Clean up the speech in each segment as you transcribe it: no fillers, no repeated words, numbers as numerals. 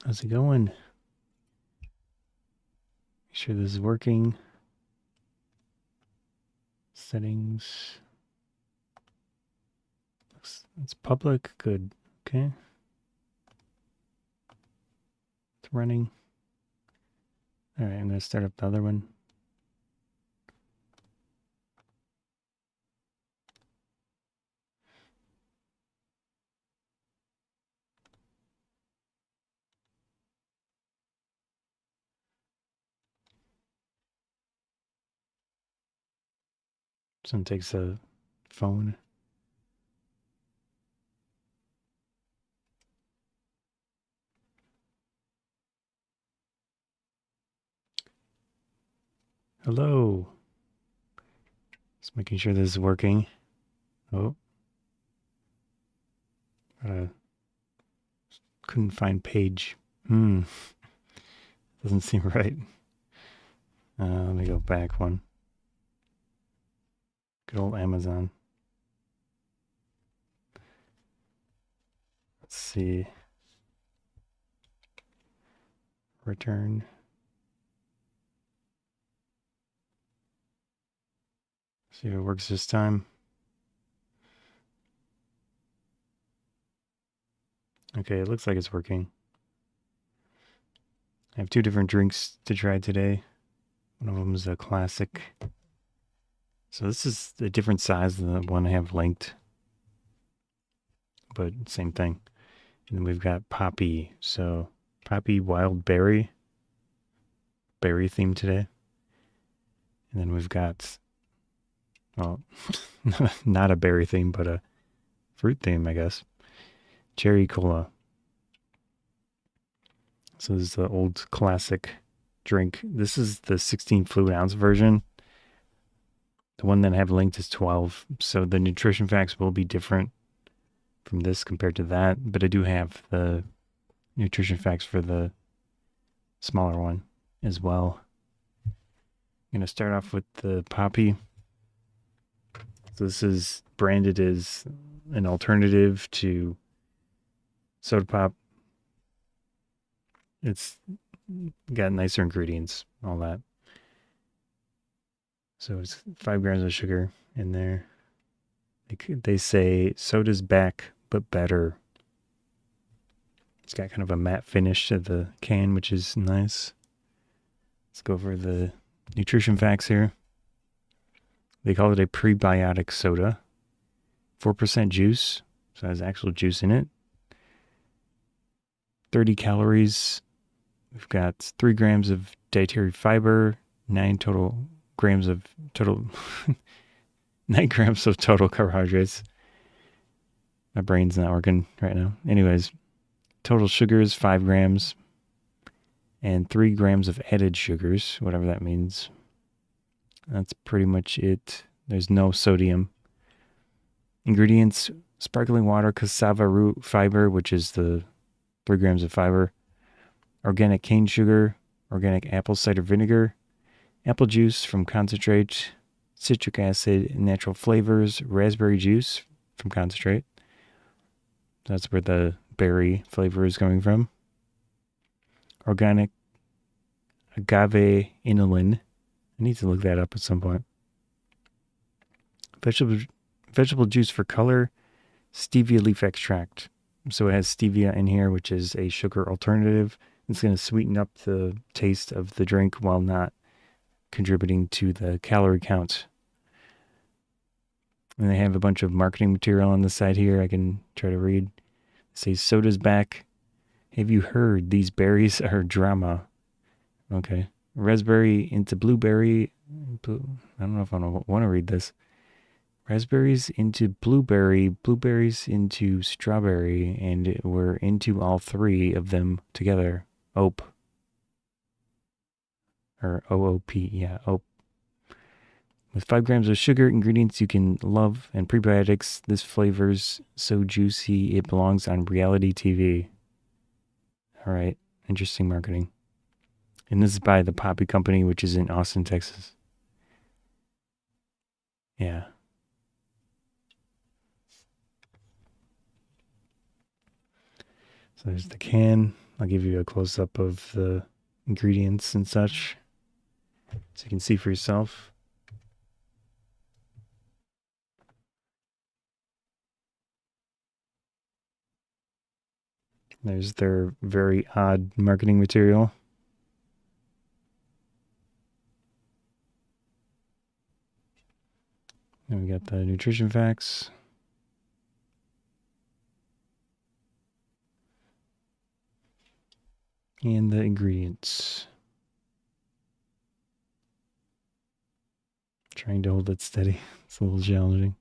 How's it going? Make sure this is working. Settings. It's public. Good. Okay. It's running. All right, I'm going to start up the other one. Someone takes a phone. Hello. Just making sure this is working. Oh. Couldn't find page. Doesn't seem right. Let me go back one. Good old Amazon. Let's see. Return. See if it works this time. Okay, it looks like it's working. I have two different drinks to try today. One of them is a classic. So this is a different size than the one I have linked, but same thing. And then we've got Poppi. So Poppi Wild Berry theme today. And then we've got, well, not a berry theme, but a fruit theme, I guess. Cherry Cola. So this is the old classic drink. This is the 16 fluid ounce version. The one that I have linked is 12. So the nutrition facts will be different from this compared to that. But I do have the nutrition facts for the smaller one as well. I'm going to start off with the Poppi. So this is branded as an alternative to soda pop. It's got nicer ingredients, all that. So it's 5 grams of sugar in there. They say soda's back, but better. It's got kind of a matte finish to the can, which is nice. Let's go over the nutrition facts here. They call it a prebiotic soda. 4% juice, so it has actual juice in it. 30 calories. We've got 3 grams of dietary fiber, 9 grams of total 9 grams of total carbohydrates. My brain's not working right now. Anyways, total sugars 5 grams and 3 grams of added sugars, whatever that means. That's pretty much it. There's no sodium. Ingredients: sparkling water, cassava root fiber, which is the 3 grams of fiber, organic cane sugar, organic apple cider vinegar, apple juice from concentrate, citric acid, natural flavors, raspberry juice from concentrate. That's where the berry flavor is coming from. Organic agave inulin. I need to look that up at some point. Vegetable juice for color, stevia leaf extract. So it has stevia in here, which is a sugar alternative. It's going to sweeten up the taste of the drink while not contributing to the calorie count. And they have a bunch of marketing material on the side here. I can try to read. It says soda's back. Have you heard these berries are drama? Okay. Raspberry into blueberry. I don't know if I want to read this. Raspberries into blueberry, blueberries into strawberry, and we're into all three of them together. OP. Or OOP, yeah, OP. With 5 grams of sugar, ingredients you can love, and prebiotics, this flavor's so juicy it belongs on reality TV. All right, interesting marketing. And this is by the Poppi Company, which is in Austin, Texas. Yeah. So there's the can. I'll give you a close up of the ingredients and such so you can see for yourself. There's their very odd marketing material. Then we got the nutrition facts. And the ingredients. Trying to hold it steady. It's a little challenging.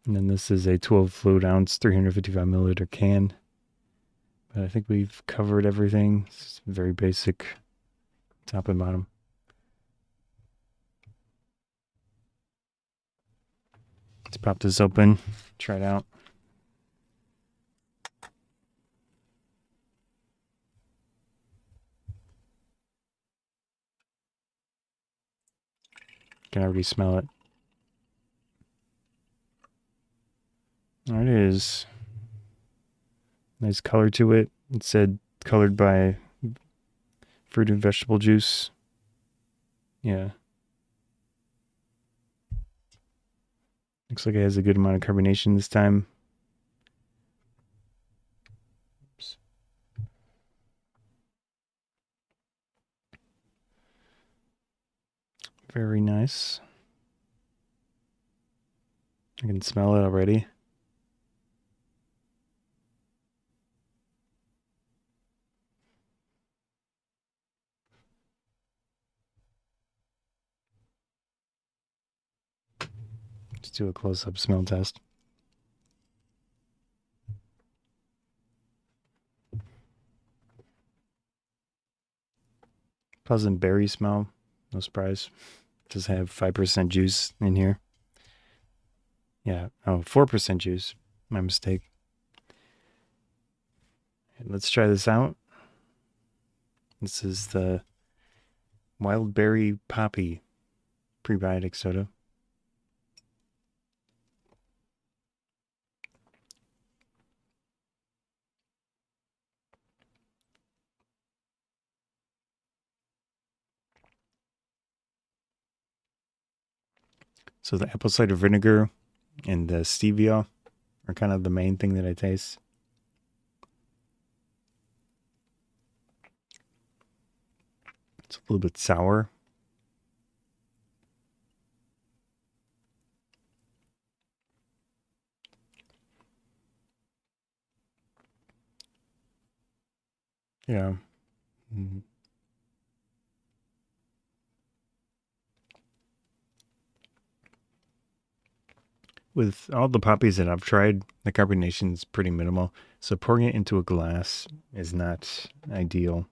And then this is a 12 fluid ounce, 355 milliliter can. But I think we've covered everything. It's very basic, top and bottom. Let's pop this open, try it out. Can already smell it. There it is. Nice color to it. It said colored by fruit and vegetable juice. Yeah. Looks like it has a good amount of carbonation this time. Oops. Very nice. I can smell it already. Let's do a close-up smell test. Pleasant berry smell. No surprise. Does have 5% juice in here. Yeah. Oh, 4% juice. My mistake. Let's try this out. This is the Wild Berry Poppi prebiotic soda. So the apple cider vinegar and the stevia are kind of the main thing that I taste. It's a little bit sour. Yeah. Mm-hmm. With all the poppies that I've tried, the carbonation is pretty minimal. So pouring it into a glass is not ideal.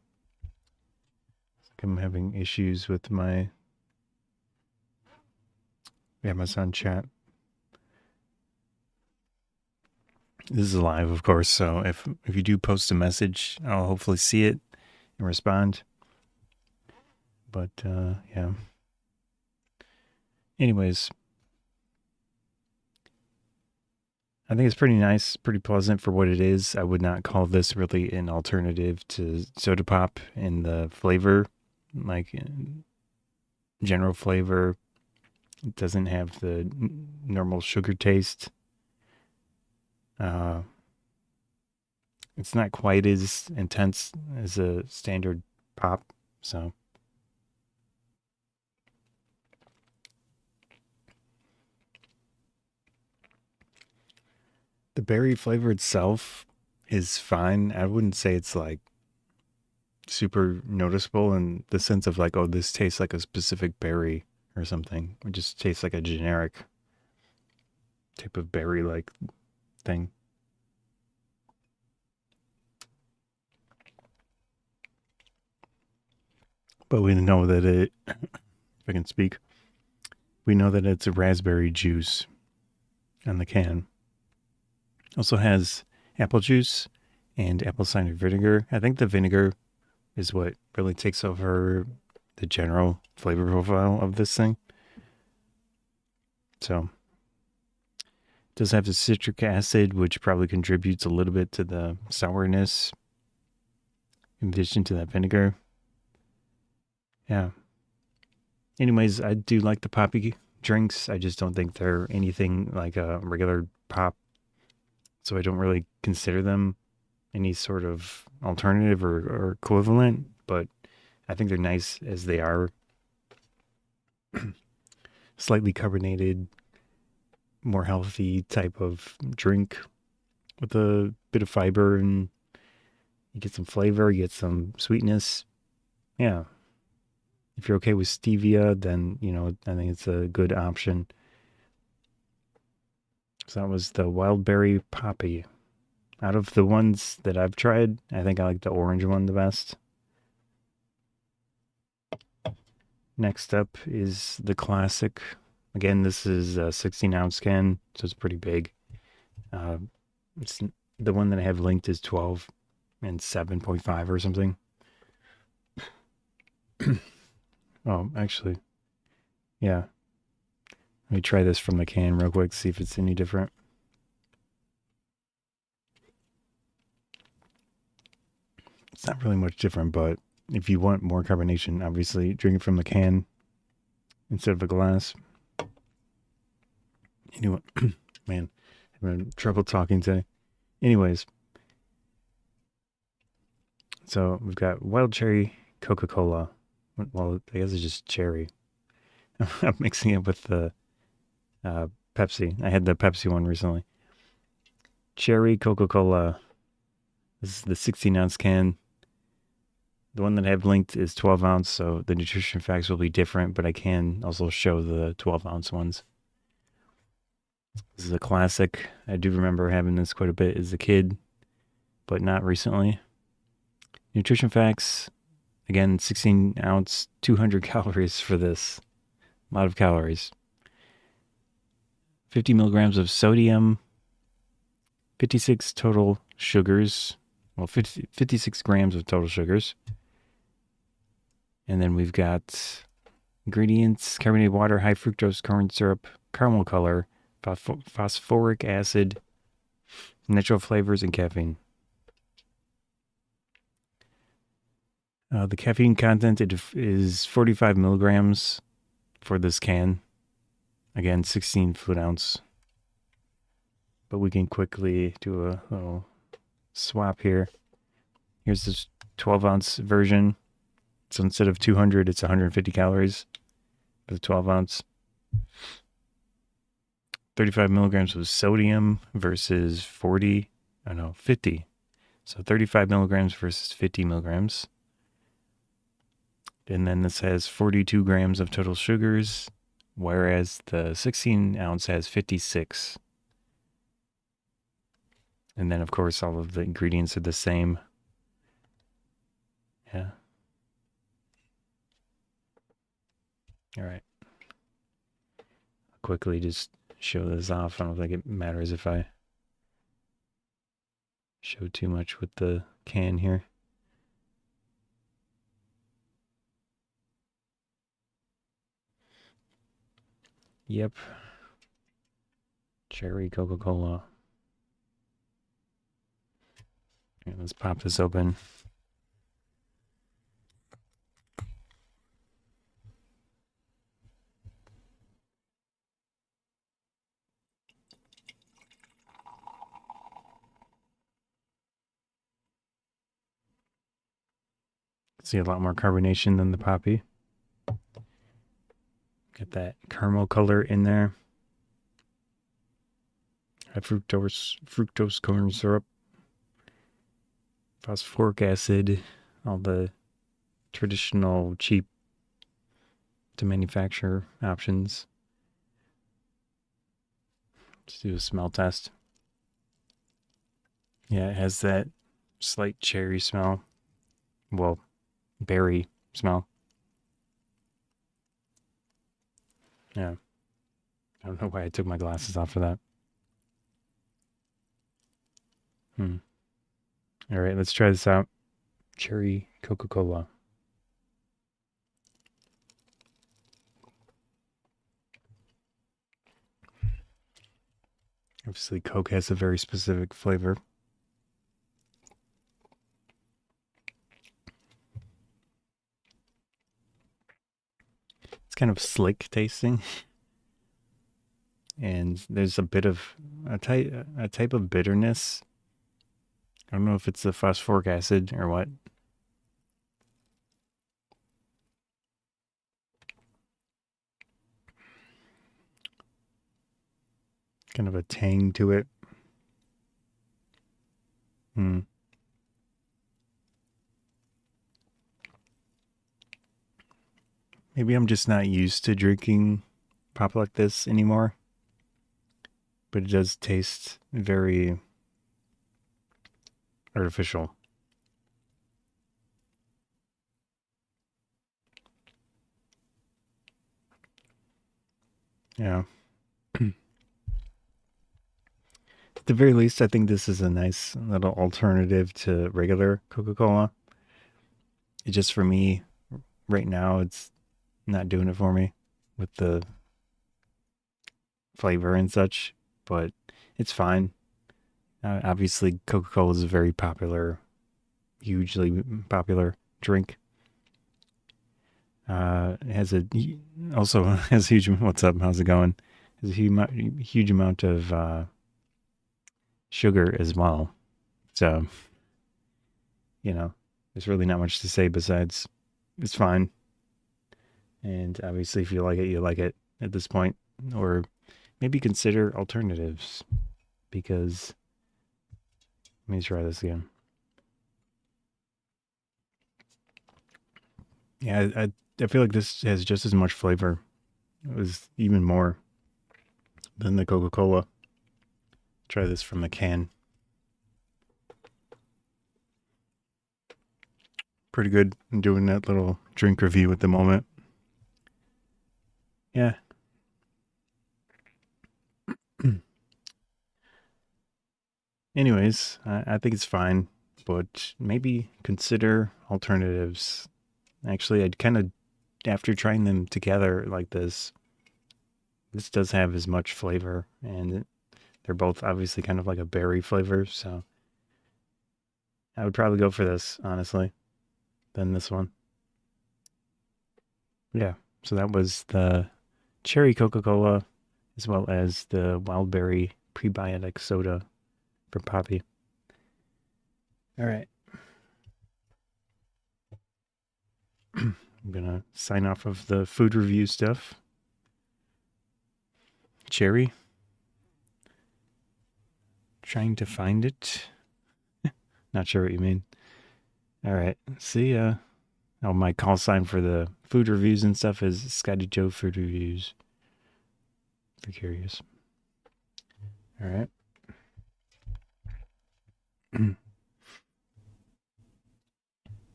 I'm having issues with my Amazon chat. This is live, of course, so if you do post a message, I'll hopefully see it and respond. But yeah. Anyways, I think it's pretty nice, pretty pleasant for what it is. I would not call this really an alternative to soda pop in the flavor, like general flavor. It doesn't have the normal sugar taste. It's not quite as intense as a standard pop, so. The berry flavor itself is fine. I wouldn't say it's like super noticeable in the sense of like, oh, this tastes like a specific berry or something. It just tastes like a generic type of berry like thing. But we know that if I can speak, we know that it's a raspberry juice on the can. Also has apple juice and apple cider vinegar. I think the vinegar is what really takes over the general flavor profile of this thing. So Does have the citric acid, which probably contributes a little bit to the sourness in addition to that vinegar. Yeah. Anyways, I do like the Poppi drinks. I just don't think they're anything like a regular pop. So I don't really consider them any sort of alternative or equivalent. But I think they're nice as they are. Slightly carbonated, more healthy type of drink with a bit of fiber, and you get some flavor, you get some sweetness. Yeah. If you're okay with stevia, then, I think it's a good option. So that was the wild berry Poppi. Out of the ones that I've tried, I think I like the orange one the best. Next up is the classic. Again, this is a 16-ounce can, so it's pretty big. Uh, it's the one that I have linked is 12 and 7.5 or something. Oh, actually, yeah. Let me try this from the can real quick, see if it's any different. It's not really much different, but if you want more carbonation, obviously drink it from the can instead of a glass. Anyway, man, I'm having trouble talking today. Anyways, so we've got wild cherry Coca Cola. Well, I guess it's just cherry. I'm mixing it with the Pepsi. I had the Pepsi one recently. Cherry Coca Cola. This is the 16-ounce can. The one that I have linked is 12 ounce, so the nutrition facts will be different, but I can also show the 12 ounce ones. This is a classic. I do remember having this quite a bit as a kid, but not recently. Nutrition facts, again, 16 ounce, 200 calories for this. A lot of calories. 50 milligrams of sodium, 56 total sugars. Well, 56 grams of total sugars. And then we've got ingredients: carbonated water, high fructose corn syrup, caramel color, phosphoric acid, natural flavors, and caffeine. The caffeine content is 45 milligrams for this can. Again, 16 fluid ounce. But we can quickly do a little swap here. Here's this 12 ounce version. So instead of 200, it's 150 calories for the 12 ounce. 35 milligrams of sodium versus 50. So 35 milligrams versus 50 milligrams. And then this has 42 grams of total sugars, whereas the 16 ounce has 56. And then, of course, all of the ingredients are the same. Yeah. All right. I'll quickly just show this off. I don't think it matters if I show too much with the can here. Yep. Cherry Coca Cola. Okay, let's pop this open. See a lot more carbonation than the Poppi. Get that caramel color in there. High fructose corn syrup, phosphoric acid, all the traditional cheap to manufacture options. Let's do a smell test. Yeah, it has that slight cherry smell. Well, berry smell. Yeah. I don't know why I took my glasses off for that. All right, let's try this out. Cherry Coca Cola. Obviously, Coke has a very specific flavor. It's kind of slick tasting, and there's a bit of a type of bitterness. I don't know if it's the phosphoric acid or what. Kind of a tang to it. Hmm. Maybe I'm just not used to drinking pop like this anymore, but it does taste very artificial. Yeah. At the very least, I think this is a nice little alternative to regular Coca Cola. It just for me right now, it's not doing it for me with the flavor and such, but it's fine. Obviously, Coca Cola is a very popular, hugely popular drink. It has a also has a huge. What's up? How's it going? Has a huge amount of sugar as well. So there's really not much to say besides it's fine. And obviously, if you like it, you like it at this point, or maybe consider alternatives because let me try this again. Yeah, I feel like this has just as much flavor. It was even more than the Coca Cola. Try this from the can. Pretty good. I'm doing that little drink review at the moment. Yeah. Anyways, I think it's fine, but maybe consider alternatives. Actually, I'd kind of, after trying them together like this does have as much flavor, and they're both obviously kind of like a berry flavor, so I would probably go for this, honestly, than this one. Yeah, so that was the cherry Coca Cola as well as the wild berry prebiotic soda from Poppi. All right. I'm going to sign off of the food review stuff. Cherry. Trying to find it. Not sure what you mean. All right. See ya. Oh, my call sign for the food reviews and stuff is Scotty Joe Food Reviews. If you're curious. All right.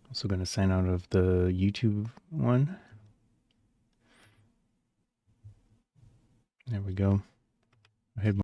Also going to sign out of the YouTube one. There we go. I had